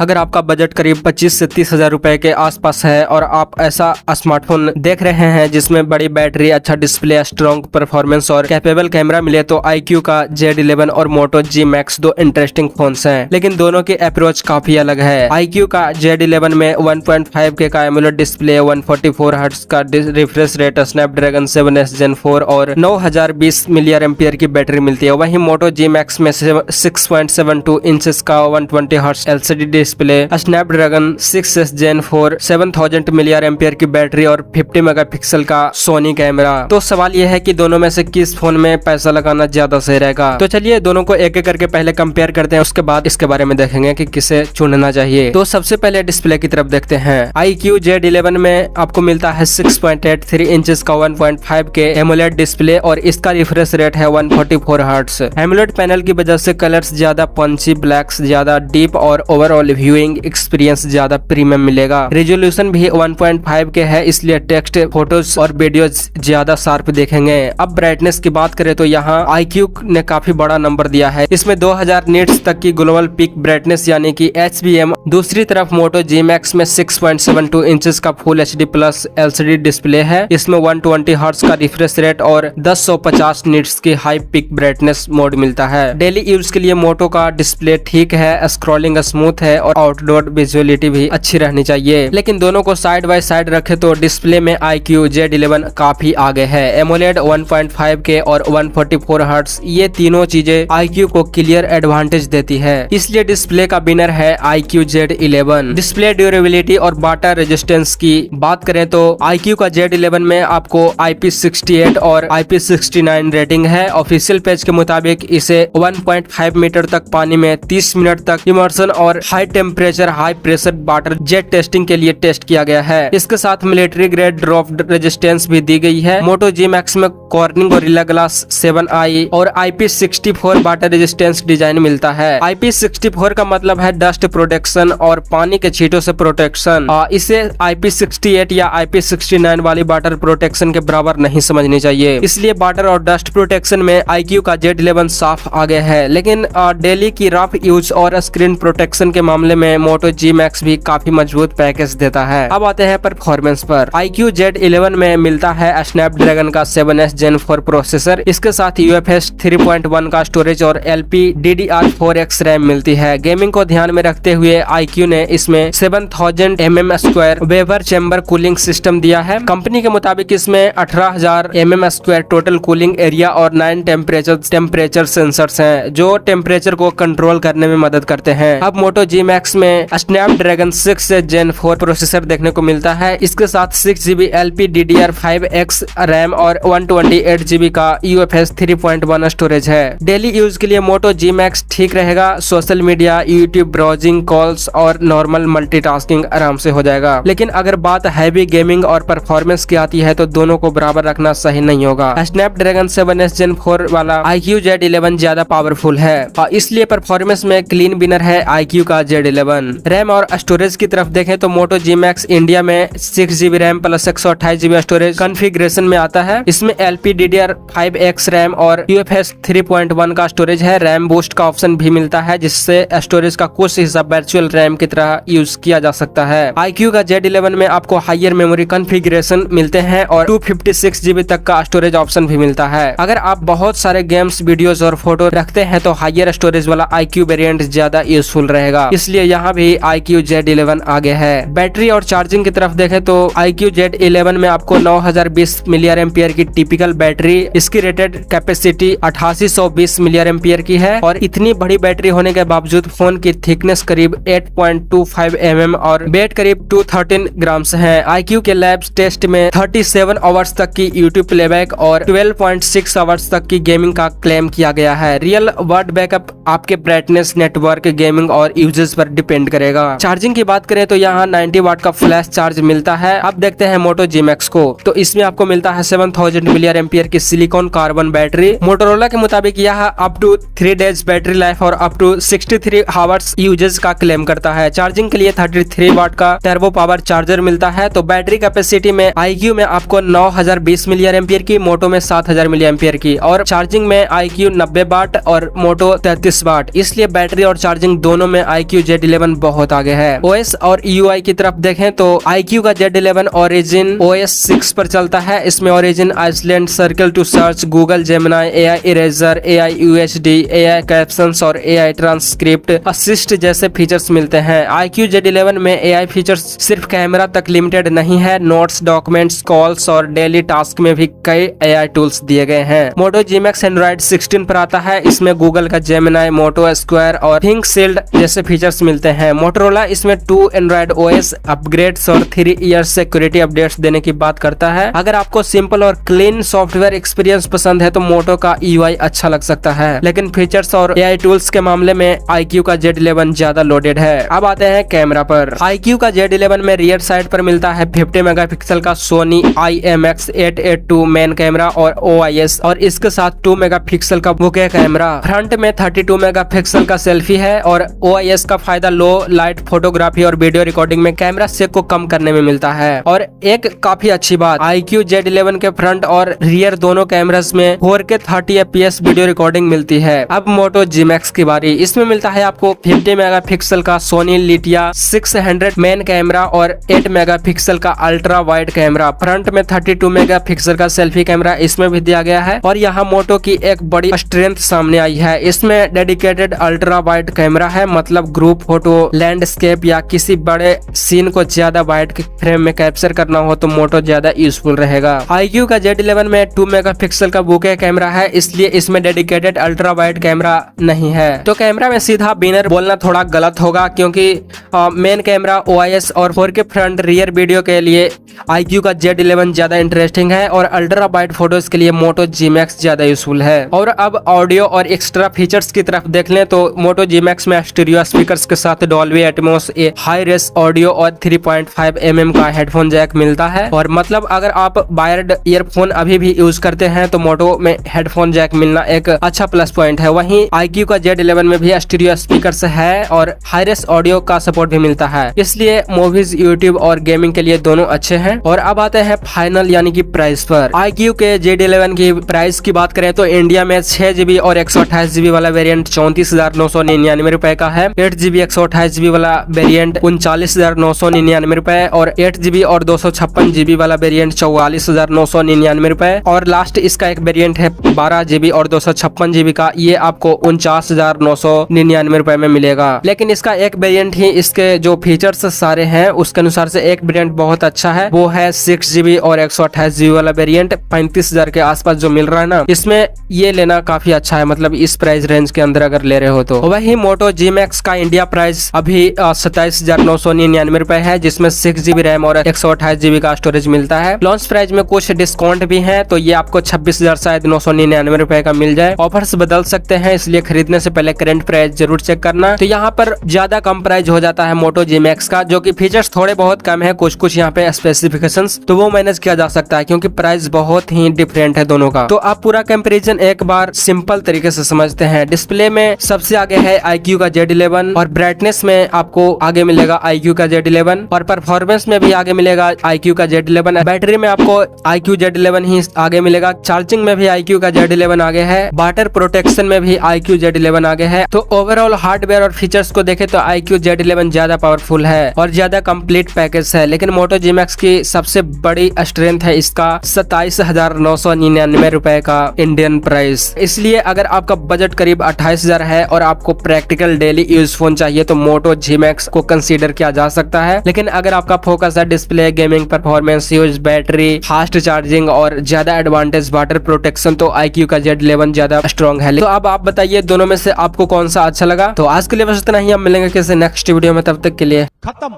अगर आपका बजट करीब 25 से 30 हजार रुपए के आसपास है और आप ऐसा स्मार्टफोन देख रहे हैं जिसमें बड़ी बैटरी, अच्छा डिस्प्ले, स्ट्रॉन्ग परफॉर्मेंस और कैपेबल कैमरा मिले, तो iQOO का Z11 और Moto G Max दो इंटरेस्टिंग फोन्स हैं, लेकिन दोनों की अप्रोच काफी अलग है। iQOO का Z11 में 1.5K का एमोलेड डिस्प्ले, 144 हर्ट्ज का refresh rate, Snapdragon 7S Gen 4 और 9020 mAh की बैटरी मिलती है। वहीं Moto G Max में 6.72 इंचेस का 120 hertz LCD display, Snapdragon 6S Gen 4, 7000 mAh की बैटरी और 50 मेगापिक्सल का सोनी कैमरा। तो सवाल यह है कि दोनों में से किस फोन में पैसा लगाना ज्यादा सही रहेगा। तो चलिए दोनों को एक एक करके पहले कंपेयर करते हैं, उसके बाद इसके बारे में देखेंगे कि किसे चुनना चाहिए। तो सबसे पहले डिस्प्ले की तरफ देखते हैं। iQOO Z11 में आपको मिलता है 6.83 इंचेस का 1.5K एमोलेड डिस्प्ले और इसका रिफ्रेश रेट है 144 हर्ट्ज। एमोलेड पैनल की वजह से कलर्स ज्यादा पंची, ब्लैक्स ज्यादा डीप और ओवरऑल व्यूइंग एक्सपीरियंस ज्यादा प्रीमियम मिलेगा। रेजोल्यूशन भी 1.5K है, इसलिए टेक्स्ट, फोटोज और वीडियोज ज्यादा शार्प देखेंगे। अब ब्राइटनेस की बात करें तो यहाँ iQOO ने काफी बड़ा नंबर दिया है, इसमें 2000 निट्स तक की ग्लोबल पीक ब्राइटनेस यानी कि HBM। दूसरी तरफ Moto G Max में 6.72 इंचेस का full HD plus LCD display है, इसमें 120 हर्ट्ज का रिफ्रेश रेट और 1050 निट्स की हाई पीक ब्राइटनेस मोड मिलता है। डेली यूज के लिए मोटो का डिस्प्ले ठीक है, स्क्रॉलिंग स्मूथ है और आउटडोर विजुअलिटी भी अच्छी रहनी चाहिए। लेकिन दोनों को साइड बाय साइड रखे तो डिस्प्ले में iQOO Z11 काफी आगे है। एमोलेड 1.5K और 144 हर्ट्ज, ये तीनों चीजें iQOO को क्लियर एडवांटेज देती है, इसलिए डिस्प्ले का विनर है iQOO Z11। डिस्प्ले ड्यूरेबिलिटी और वाटर रेजिस्टेंस की बात करें तो iQOO का Z11 में आपको IP68 और IP69 रेटिंग है। ऑफिशियल पेज के मुताबिक इसे 1.5 मीटर तक पानी में 30 मिनट तक इमर्शन और high temperature high pressure water jet testing के लिए टेस्ट किया गया है। इसके साथ मिलिट्री ग्रेड ड्रॉप रेजिस्टेंस भी दी गई है। Moto G Max में कॉर्निंग गोरिल्ला ग्लास 7i और IP64 वाटर रेजिस्टेंस डिजाइन मिलता है। IP64 का मतलब है डस्ट प्रोटेक्शन और पानी के छींटों से प्रोटेक्शन। इसे IP68 या IP69 वाली वाटर प्रोटेक्शन के बराबर नहीं समझनी चाहिए, इसलिए वाटर और डस्ट प्रोटेक्शन में iQOO का Z11 साफ आगे है। लेकिन डेली की रफ यूज और स्क्रीन प्रोटेक्शन के मामले में Moto G Max भी काफी मजबूत पैकेज देता है। अब आते हैं परफॉर्मेंस पर। iQOO Z11 में मिलता है स्नैपड्रैगन का 7S Gen 4 प्रोसेसर, इसके साथ UFS 3.1 का स्टोरेज और LPDDR4X रैम मिलती है। गेमिंग को ध्यान में रखते हुए iQOO ने इसमें 7000 mm² vapour chamber cooling system दिया है। कंपनी के मुताबिक इसमें 18000 mm² टोटल कूलिंग एरिया और 9 टेम्परेचर सेंसर्स हैं, जो टेम्परेचर को कंट्रोल करने में मदद करते हैं। अब Moto G Max में स्नैपड्रैगन 6 Gen 4 प्रोसेसर देखने को मिलता है, इसके साथ 6GB LPDDR5X रैम और 128GB का UFS 3.1 स्टोरेज है। डेली यूज के लिए Moto G Max ठीक रहेगा। Social media, YouTube browsing, calls और नॉर्मल मल्टीटास्किंग आराम से हो जाएगा। लेकिन अगर बात हैवी गेमिंग और परफॉर्मेंस की आती है तो दोनों को बराबर रखना सही नहीं होगा। स्नैपड्रैगन 7S Gen 4 वाला iQOO Z11 ज्यादा पावरफुल है और इसलिए परफॉर्मेंस में क्लीन विनर है iQOO का Z11। रैम और स्टोरेज की तरफ देखें तो Moto G Max इंडिया में 6GB RAM plus 128GB storage configuration में आता है। इसमें LPDDR5X रैम और UFS 3.1 का स्टोरेज है। रैम बूस्ट का ऑप्शन भी मिलता है, जिससे स्टोरेज का कुछ हिस्सा वर्चुअल रैम की तरह यूज किया जा सकता है। iQOO का Z11 में आपको हायर मेमोरी कॉन्फ़िगरेशन मिलते हैं और 256GB तक का स्टोरेज ऑप्शन भी मिलता है। अगर आप बहुत सारे गेम्स, वीडियोस और फोटो रखते हैं तो हायर स्टोरेज वाला iQOO वेरिएंट ज्यादा यूजफुल रहेगा, इसलिए यहाँ भी iQOO Z11 आगे है। बैटरी और चार्जिंग की तरफ देखें तो iQOO Z11 में आपको 9020 mAh की टिपिकल बैटरी, इसकी रेटेड कैपेसिटी 8820 mAh की है और इतनी बड़ी बैटरी होने के बावजूद फोन की थिकनेस करीब 8.25 mm और वेट करीब 213 ग्राम्स है। iQOO के लैब्स टेस्ट में 37 आवर्स तक की यूट्यूब प्लेबैक और 12.6 आवर्स तक की गेमिंग का क्लेम किया गया है। रियल वर्ल्ड बैकअप आपके ब्राइटनेस, नेटवर्क, गेमिंग और यूजेस पर डिपेंड करेगा। चार्जिंग की बात करें तो यहाँ 90 वाट का फ्लैश चार्ज मिलता है। अब देखते हैं Moto G Max को, तो इसमें आपको मिलता है 7000 mAh की सिलिकॉन कार्बन बैटरी। मोटोरोला के मुताबिक यह up to 3 days battery life और अप टू 63 आवर्स यूजेस का क्लेम करता है। चार्जिंग के लिए 33 वाट का टर्बो पावर चार्जर मिलता है। तो बैटरी कैपेसिटी में iQOO में आपको 9020 mAh की, Moto में 7000 mAh की और चार्जिंग में iQOO 90 वाट और Moto 33 वाट, इसलिए बैटरी और चार्जिंग दोनों में iQOO Z11 बहुत आगे है। OS और UI की तरफ देखें तो iQOO का Z11 Origin OS 6 पर चलता है। इसमें Origin Iceland, Circle to Search, Google Gemini, AI Eraser, AI UHD, AI Captions और AI Transcript Assist जैसे फीचर्स मिलते हैं। iQOO Z11 में AI फीचर्स सिर्फ कैमरा तक लिमिटेड नहीं है, नोट्स, डॉक्यूमेंट्स, कॉल्स और डेली टास्क में भी कई AI टूल्स दिए गए हैं। Moto G Max Android 16 पर आता है। इसमें गूगल का Gemini, Moto Square और Think Shield जैसे फीचर्स मिलते हैं। Motorola इसमें 2 Android OS अपग्रेड्स और 3 ईयर्स सिक्योरिटी अपडेट्स देने की बात करता है। अगर आपको सिंपल और क्लीन सॉफ्टवेयर एक्सपीरियंस पसंद है तो मोटो का UI अच्छा लग सकता है, लेकिन फीचर्स और AI टूल्स के मामले में iQOO का Z11 ज्यादा लोडेड है। अब आते हैं कैमरा पर। iQOO का Z11 में रियर साइड पर मिलता है 50 मेगापिक्सल का Sony IMX882 मेन कैमरा और OIS, और इसके साथ 2 मेगापिक्सल का बुके कैमरा। फ्रंट में 32 मेगापिक्सल का सेल्फी है और OIS का फायदा लो लाइट फोटोग्राफी और वीडियो रिकॉर्डिंग में कैमरा शेक को कम करने में मिलता है। और एक काफी अच्छी बात, iQOO Z11 के फ्रंट और रियर दोनों कैमरास में 4K 30 FPS वीडियो रिकॉर्डिंग मिलती है। अब Moto G Max की बारी। इसमें मिलता है आपको 50 मेगापिक्सल का Sony Litia 600 मेन कैमरा और 8 मेगापिक्सल का अल्ट्रा वाइड कैमरा। फ्रंट में 32 मेगापिक्सल का सेल्फी कैमरा इसमें भी दिया गया है। और यहाँ मोटो की एक बड़ी स्ट्रेंथ सामने आई है, इसमें डेडिकेटेड अल्ट्रा वाइड कैमरा है, मतलब ग्रुप फोटो, लैंडस्केप या किसी बड़े सीन को ज्यादा वाइड के फ्रेम में कैप्चर करना हो तो मोटो ज्यादा यूजफुल रहेगा। iQOO का Z11 में 2 मेगापिक्सल का बुके कैमरा है, इसलिए इसमें डेडिकेटेड अल्ट्रा वाइड कैमरा नहीं है। तो कैमरा में सीधा विनर बोलना थोड़ा गलत होगा, क्योंकि मेन कैमरा, OIS और 4K फ्रंट रियर वीडियो के लिए iQOO का Z11 ज्यादा इंटरेस्टिंग है और अल्ट्रा वाइड फोटोज के लिए Moto G Max ज्यादा यूजफुल है। और अब ऑडियो और एक्स्ट्रा फीचर्स की तरफ देख लें तो Moto G Max में स्टीरियो स्पीकर्स के साथ Dolby Atmos, ए हाई रेस ऑडियो और 3.5 mm का हेडफोन जैक मिलता है। और मतलब अगर आप वायर्ड ईयरफोन अभी भी यूज करते हैं तो मोटो में हेडफोन जैक मिलना एक अच्छा प्लस पॉइंट है। वहीं iQOO का Z11 में भी स्टीरियो स्पीकर्स है और हाई रेस ऑडियो का सपोर्ट भी मिलता है, इसलिए मूवीज, यूट्यूब और गेमिंग के लिए दोनों अच्छे हैं। और अब आते हैं फाइनल यानी कि प्राइस पर। iQOO के Z11 की प्राइस की बात करें तो इंडिया में 6GB और 128GB वाला वेरिएंट 34,999 रुपए का है। 8GB 128GB वाला वेरिएंट 39,999 रुपए और 8GB और 256GB वाला वेरिएंट 44,999 रुपए। और लास्ट इसका एक वेरिएंट है 12GB और 256GB का, ये आपको 49,999 रुपए में मिलेगा। लेकिन इसका एक वेरिएंट ही, इसके जो फीचर्स सारे हैं उसके अनुसार से एक वेरिएंट बहुत अच्छा है, वो है 6GB और 128GB वाला वेरिएंट 35,000 के आसपास जो मिल रहा है ना, इसमें ये लेना काफी अच्छा है, मतलब इस प्राइस रेंज के अंदर अगर ले रहे हो तो। वही Moto G Max का इंडिया प्राइस अभी 27,999 रुपए है, जिसमें 6GB रैम और 128GB का स्टोरेज मिलता है। लॉन्च प्राइस में कुछ डिस्काउंट भी है, तो ये आपको 26,999 रुपए का मिल जाए। ऑफर्स बदल सकते हैं, इसलिए खरीदने से पहले करंट प्राइस जरूर चेक करना। तो यहाँ पर ज्यादा कम प्राइस हो जाता है Moto G Max का, जो कि फीचर्स थोड़े बहुत कम है, कुछ यहाँ पे स्पेसिफिकेशंस, तो वो मैनेज किया जा सकता है क्योंकि प्राइस बहुत ही डिफरेंट है दोनों का। तो आप पूरा कंपैरिजन एक बार सिंपल तरीके से समझते हैं। डिस्प्ले में सबसे आगे है iQOO का Z11 और ब्राइटनेस में आपको आगे मिलेगा iQOO का Z11 और परफॉर्मेंस में भी आगे मिलेगा iQOO का Z11। बैटरी में आपको iQOO Z11 ही आगे मिलेगा। चार्जिंग में भी iQOO का Z11 आगे है। वाटर प्रोटेक्शन में भी iQOO Z11 आगे है। तो ओवरऑल हार्डवेयर और फीचर्स को देखें तो iQOO Z11 ज्यादा पावरफुल है और ज्यादा कंप्लीट पैकेज है। लेकिन Moto G Max की सबसे बड़ी स्ट्रेंथ है इसका 27,999 रुपए का इंडियन प्राइस। इसलिए अगर आपका बजट करीब 28,000 है और आपको प्रैक्टिकल डेली यूज फोन चाहिए तो Moto G Max को कंसीडर किया जा सकता है। लेकिन अगर आपका फोकस है display, gaming performance, use battery, fast charging और ज्यादा एडवांटेज वाटर प्रोटेक्शन, तो iQOO का Z11 ज्यादा स्ट्रॉन्ग है। तो अब आप बताइए दोनों में से आपको कौन सा अच्छा लगा। तो आज के लिए बस इतना ही, हम मिलेंगे किसी नेक्स्ट वीडियो में, तब तक के लिए खत्म,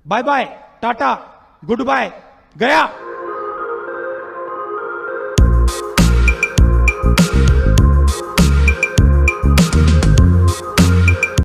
bye bye, tata, good bye, गया।